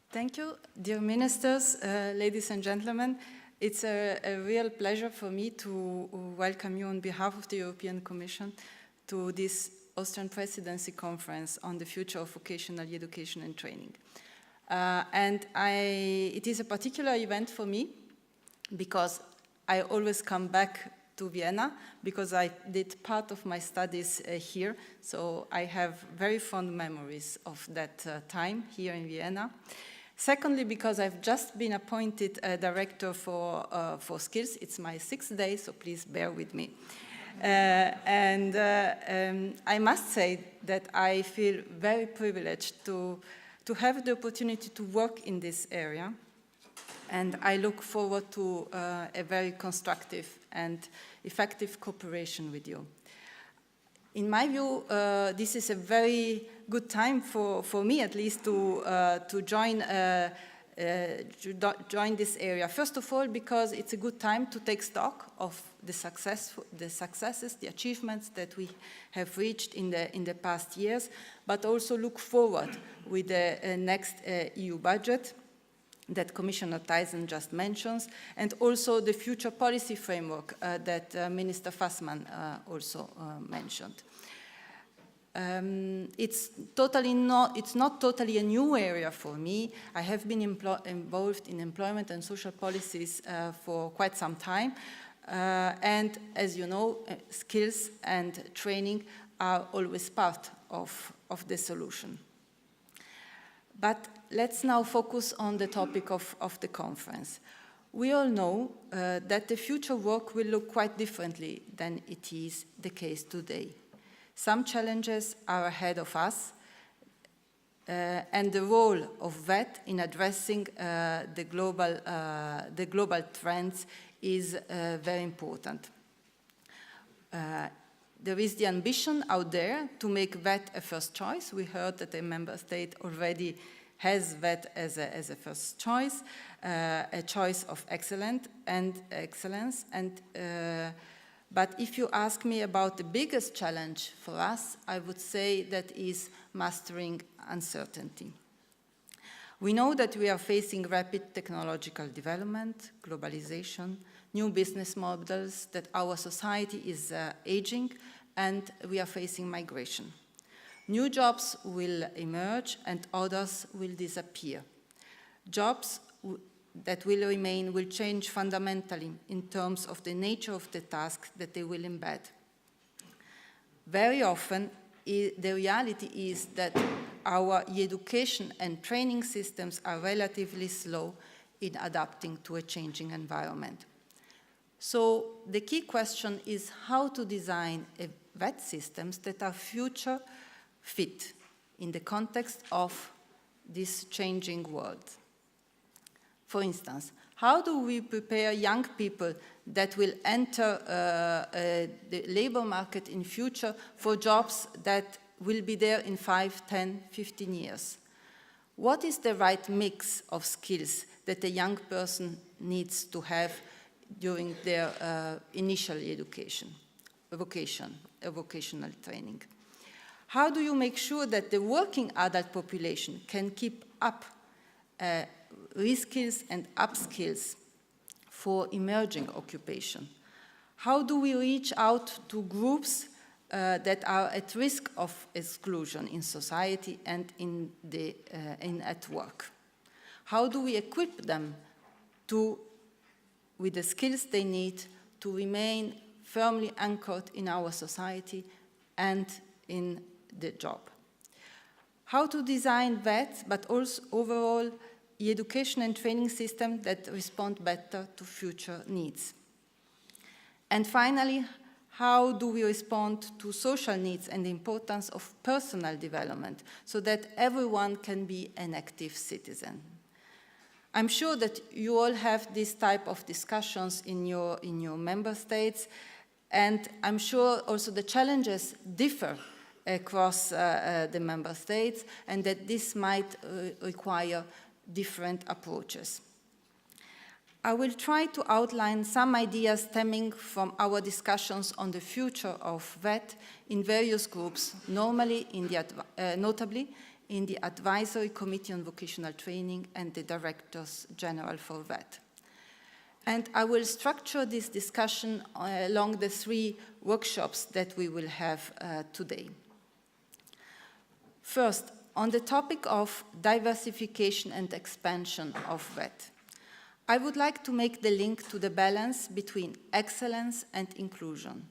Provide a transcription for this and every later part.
Thank you, dear ministers, ladies and gentlemen. It's a real pleasure for me to welcome you on behalf of the European Commission to this Austrian Presidency Conference on the future of vocational education and training. It is a particular event for me because I always come back to Vienna because I did part of my studies here, so I have very fond memories of that time here in Vienna. Secondly, because I've just been appointed director for skills. It's my 6th day, so please bear with me. I must say that I feel very privileged to have the opportunity to work in this area, and I look forward to a very constructive and effective cooperation with you. In my view, this is a very good time for me, at least, to join this area. First of all, because it's a good time to take stock of the successes, the achievements that we have reached in the past years, but also look forward with the next EU budget that Commissioner Thyssen just mentions, and also the future policy framework that Minister Fassmann also mentioned. It's not totally a new area for me. I have been involved in employment and social policies for quite some time. And as you know, skills and training are always part of the solution. But let's now focus on the topic of the conference. We all know that the future work will look quite differently than it is the case today. Some challenges are ahead of us, and the role of VET in addressing the global trends is very important. There is the ambition out there to make VET a first choice. We heard that a member state already has VET as a first choice, a choice of excellence. But if you ask me about the biggest challenge for us, I would say that is mastering uncertainty. We know that we are facing rapid technological development, globalization, new business models, that our society is aging, and we are facing migration. New jobs will emerge and others will disappear. Jobs that will remain will change fundamentally in terms of the nature of the tasks that they will embed. Very often, the reality is that our education and training systems are relatively slow in adapting to a changing environment. So the key question is how to design VET systems that are future fit in the context of this changing world. For instance, how do we prepare young people that will enter the labor market in future for jobs that will be there in 5, 10, 15 years? What is the right mix of skills that a young person needs to have during their initial education, vocational training? How do you make sure that the working adult population can keep up reskills and upskills for emerging occupation? How do we reach out to groups that are at risk of exclusion in society and at work? How do we equip them with the skills they need to remain firmly anchored in our society and in the job? How to design VET, but also overall education and training systems that respond better to future needs? And finally, how do we respond to social needs and the importance of personal development so that everyone can be an active citizen? I'm sure that you all have this type of discussions in your member states, and I'm sure also the challenges differ across the member states, and that this might require different approaches. I will try to outline some ideas stemming from our discussions on the future of VET in various groups, notably in the Advisory Committee on Vocational Training and the Directors General for VET. And I will structure this discussion along the 3 workshops that we will have today. First, on the topic of diversification and expansion of VET, I would like to make the link to the balance between excellence and inclusion.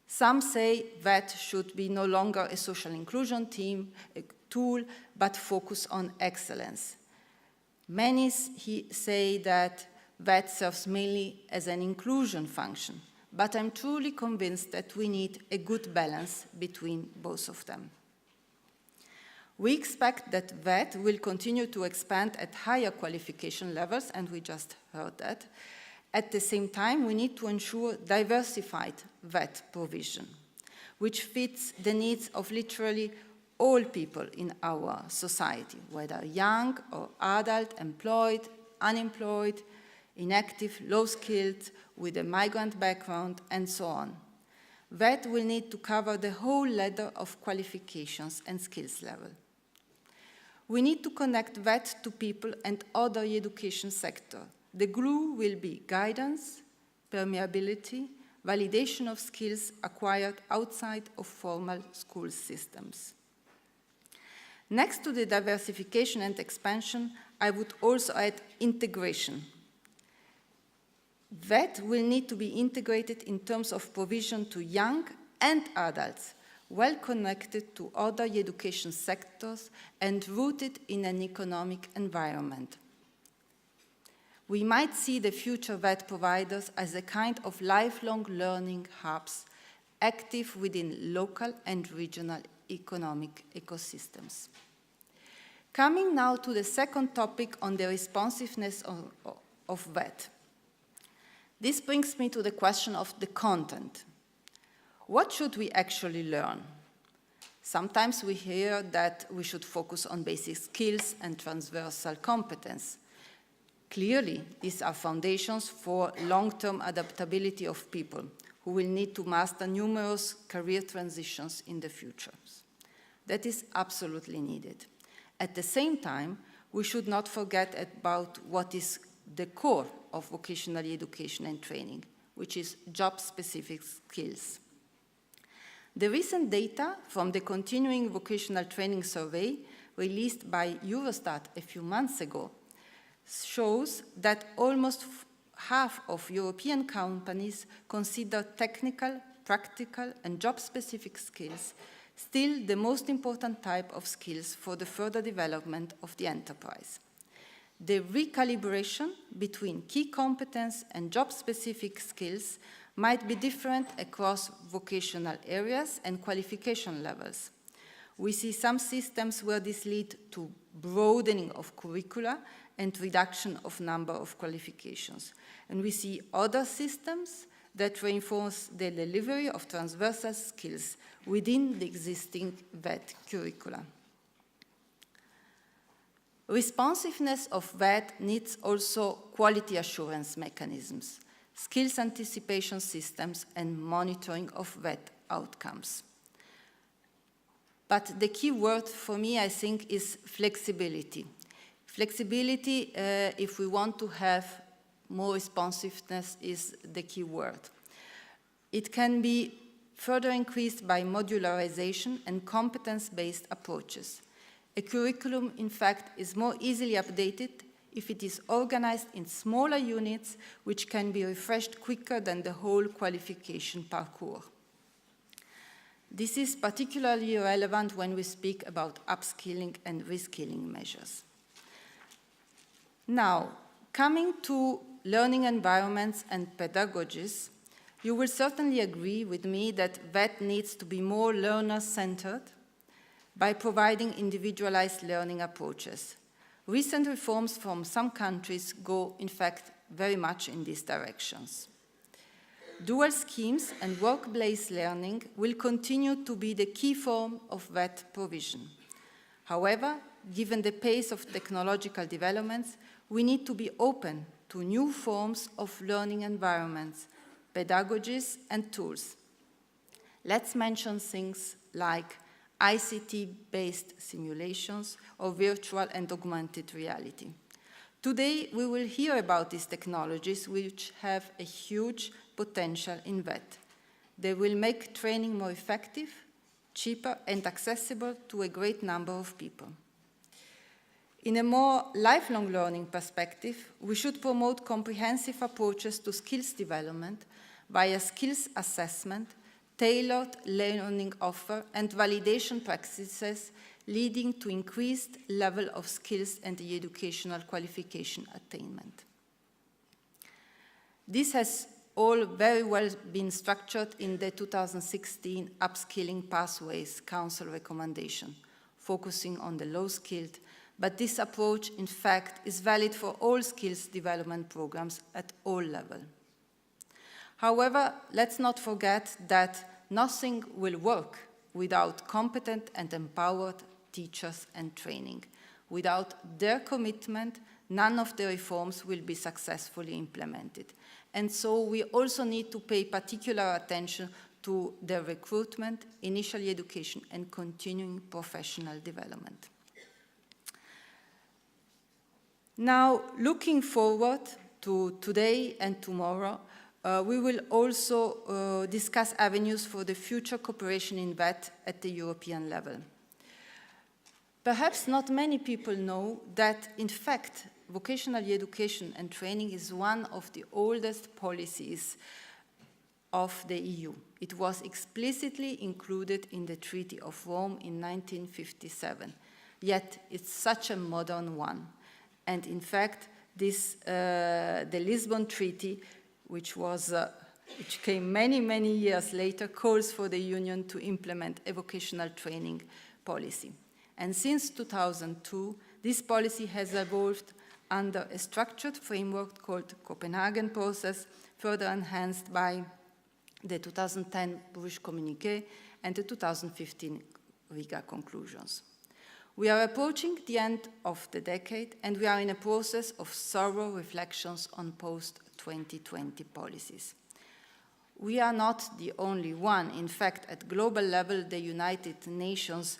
Some say VET should be no longer a social inclusion tool, but focus on excellence. Many say that VET serves mainly as an inclusion function, but I'm truly convinced that we need a good balance between both of them. We expect that VET will continue to expand at higher qualification levels, and we just heard that. At the same time, we need to ensure diversified VET provision, which fits the needs of literally all people in our society, whether young or adult, employed, unemployed, inactive, low-skilled, with a migrant background, and so on. VET will need to cover the whole ladder of qualifications and skills level. We need to connect VET to people and other education sector. The glue will be guidance, permeability, validation of skills acquired outside of formal school systems. Next to the diversification and expansion, I would also add integration. VET will need to be integrated in terms of provision to young and adults, well connected to other education sectors and rooted in an economic environment. We might see the future VET providers as a kind of lifelong learning hubs active within local and regional economic ecosystems. Coming now to the second topic on the responsiveness of VET. This brings me to the question of the content. What should we actually learn? Sometimes we hear that we should focus on basic skills and transversal competence. Clearly, these are foundations for long-term adaptability of people who will need to master numerous career transitions in the future. That is absolutely needed. At the same time, we should not forget about what is the core of vocational education and training, which is job-specific skills. The recent data from the Continuing Vocational Training Survey, released by Eurostat a few months ago, shows that almost half of European companies consider technical, practical, and job-specific skills still the most important type of skills for the further development of the enterprise. The recalibration between key competence and job-specific skills might be different across vocational areas and qualification levels. We see some systems where this leads to broadening of curricula and reduction of number of qualifications. And we see other systems that reinforce the delivery of transversal skills within the existing VET curricula. Responsiveness of VET needs also quality assurance mechanisms, skills anticipation systems, and monitoring of VET outcomes. But the key word for me, I think, is flexibility. Flexibility, if we want to have more responsiveness, is the key word. It can be further increased by modularization and competence-based approaches. A curriculum, in fact, is more easily updated if it is organized in smaller units, which can be refreshed quicker than the whole qualification parcours. This is particularly relevant when we speak about upskilling and reskilling measures. Now, coming to learning environments and pedagogies, you will certainly agree with me that VET needs to be more learner-centered by providing individualized learning approaches. Recent reforms from some countries go, in fact, very much in these directions. Dual schemes and work-based learning will continue to be the key form of VET provision. However, given the pace of technological developments, we need to be open to new forms of learning environments, pedagogies, and tools. Let's mention things like ICT-based simulations, or virtual and augmented reality. Today, we will hear about these technologies which have a huge potential in VET. They will make training more effective, cheaper, and accessible to a great number of people. In a more lifelong learning perspective, we should promote comprehensive approaches to skills development via skills assessment, tailored learning offer, and validation practices leading to increased level of skills and the educational qualification attainment. This has all very well been structured in the 2016 Upskilling Pathways Council recommendation, focusing on the low-skilled, but this approach, in fact, is valid for all skills development programs at all levels. However, let's not forget that nothing will work without competent and empowered teachers and training. Without their commitment, none of the reforms will be successfully implemented. And so we also need to pay particular attention to their recruitment, initial education, and continuing professional development. Now, looking forward to today and tomorrow, we will also discuss avenues for the future cooperation in VET at the European level. Perhaps not many people know that, in fact, vocational education and training is one of the oldest policies of the EU. It was explicitly included in the Treaty of Rome in 1957, yet it's such a modern one. And in fact, the Lisbon Treaty, which came many, many years later, calls for the Union to implement a vocational training policy. And since 2002, this policy has evolved under a structured framework called Copenhagen Process, further enhanced by the 2010 Bruges Communiqué and the 2015 Riga conclusions. We are approaching the end of the decade, and we are in a process of thorough reflections on post-2020 policies. We are not the only one. In fact, at global level, the United Nations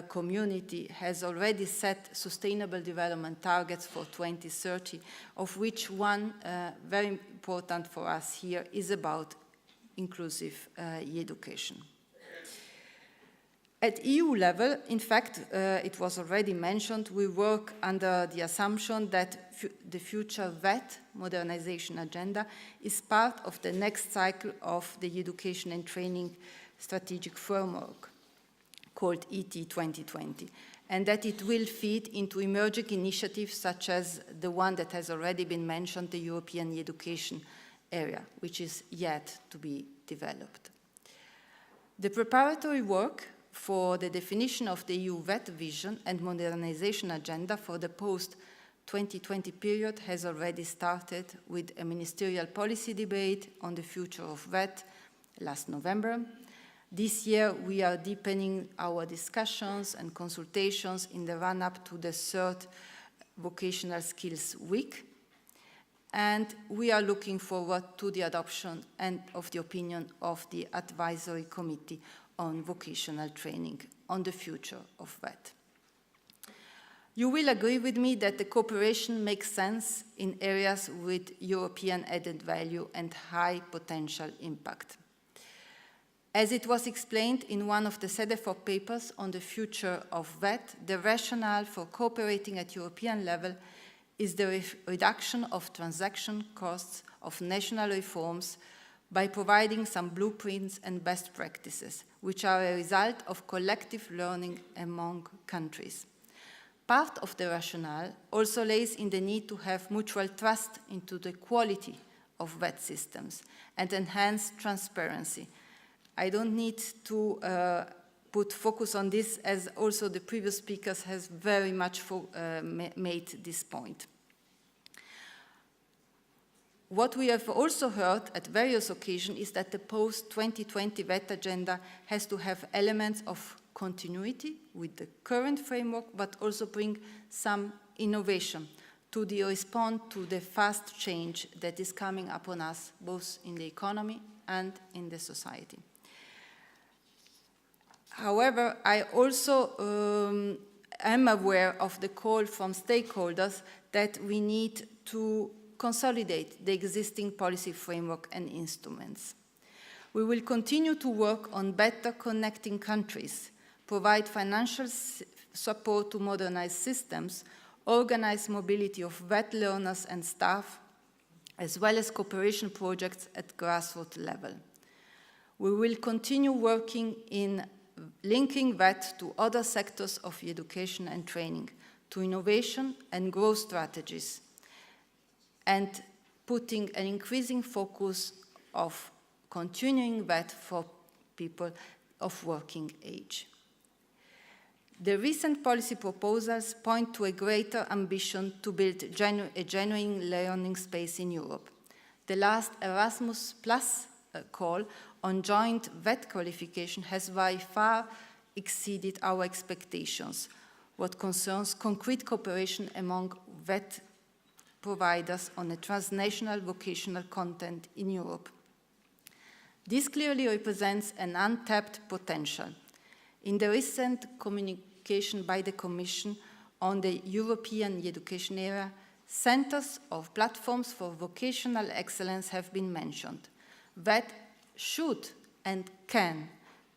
community has already set sustainable development targets for 2030, of which one very important for us here is about inclusive education. At EU level, in fact, it was already mentioned, we work under the assumption that the future VET modernization agenda is part of the next cycle of the education and training strategic framework called ET 2020, and that it will feed into emerging initiatives such as the one that has already been mentioned, the European education area, which is yet to be developed. The preparatory work for the definition of the EU VET vision and modernization agenda for the post-2020 period has already started with a ministerial policy debate on the future of VET last November. This year, we are deepening our discussions and consultations in the run-up to the third Vocational Skills Week, and we are looking forward to the adoption and of the opinion of the Advisory Committee on Vocational Training on the future of VET. You will agree with me that the cooperation makes sense in areas with European added value and high potential impact. As it was explained in one of the CEDEFOP papers on the future of VET, the rationale for cooperating at European level is the reduction of transaction costs of national reforms by providing some blueprints and best practices, which are a result of collective learning among countries. Part of the rationale also lays in the need to have mutual trust into the quality of VET systems and enhance transparency. I don't need to put focus on this, as also the previous speakers has very much made this point. What we have also heard at various occasions is that the post-2020 VET agenda has to have elements of continuity with the current framework, but also bring some innovation to respond to the fast change that is coming upon us, both in the economy and in the society. However, I also am aware of the call from stakeholders that we need to consolidate the existing policy framework and instruments. We will continue to work on better connecting countries, provide financial support to modernize systems, organize mobility of VET learners and staff, as well as cooperation projects at grassroots level. We will continue working in linking VET to other sectors of education and training, to innovation and growth strategies, and putting an increasing focus of continuing VET for people of working age. The recent policy proposals point to a greater ambition to build a genuine learning space in Europe. The last Erasmus Plus call on joint VET qualification has by far exceeded our expectations, what concerns concrete cooperation among VET providers on a transnational vocational content in Europe. This clearly represents an untapped potential. In the recent communication by the Commission on the European education area, centers of platforms for vocational excellence have been mentioned. VET should and can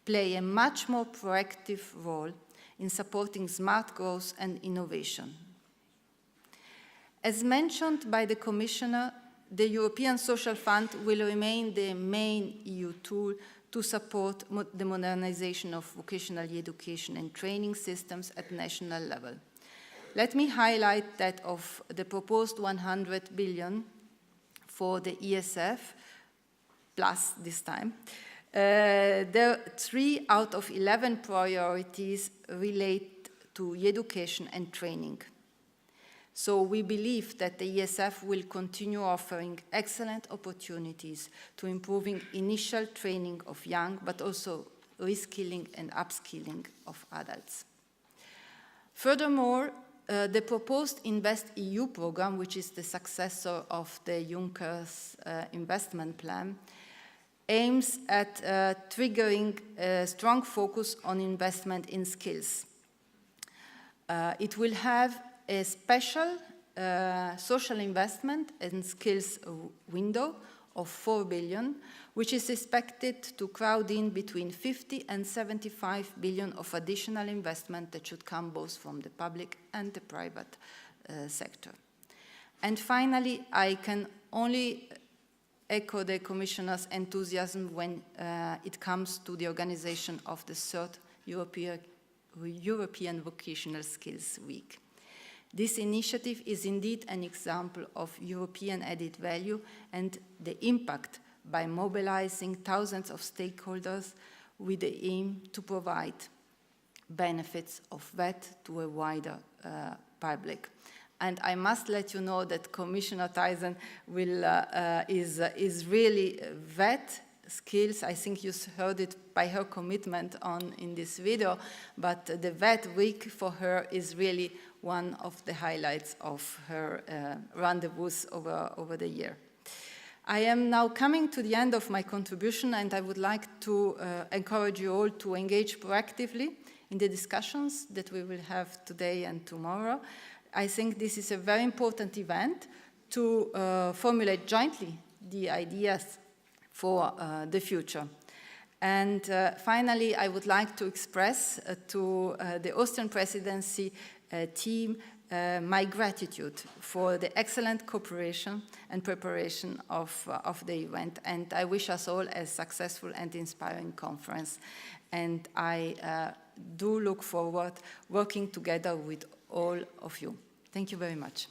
play a much more proactive role in supporting smart growth and innovation. As mentioned by the Commissioner, the European Social Fund will remain the main EU tool to support the modernization of vocational education and training systems at national level. Let me highlight that of the proposed 100 billion for the ESF, plus this time, there are 3 out of 11 priorities relate to education and training. So we believe that the ESF will continue offering excellent opportunities to improving initial training of young, but also reskilling and upskilling of adults. Furthermore, the proposed InvestEU program, which is the successor of the Juncker's investment plan, aims at triggering a strong focus on investment in skills. It will have a special social investment and skills window of 4 billion, which is expected to crowd in between 50 and 75 billion of additional investment that should come both from the public and the private sector. And finally, I can only echo the Commissioner's enthusiasm when it comes to the organization of the 3rd European Vocational Skills Week. This initiative is indeed an example of European added value and the impact by mobilizing thousands of stakeholders with the aim to provide benefits of VET to a wider public. And I must let you know that Commissioner Thyssen is really VET skills. I think you heard it by her commitment in this video, but the VET week for her is really one of the highlights of her rendezvous over the year. I am now coming to the end of my contribution, and I would like to encourage you all to engage proactively in the discussions that we will have today and tomorrow. I think this is a very important event to formulate jointly the ideas for the future. And finally, I would like to express to the Austrian presidency team my gratitude for the excellent cooperation and preparation of the event. And I wish us all a successful and inspiring conference. And I do look forward working together with all of you. Thank you very much.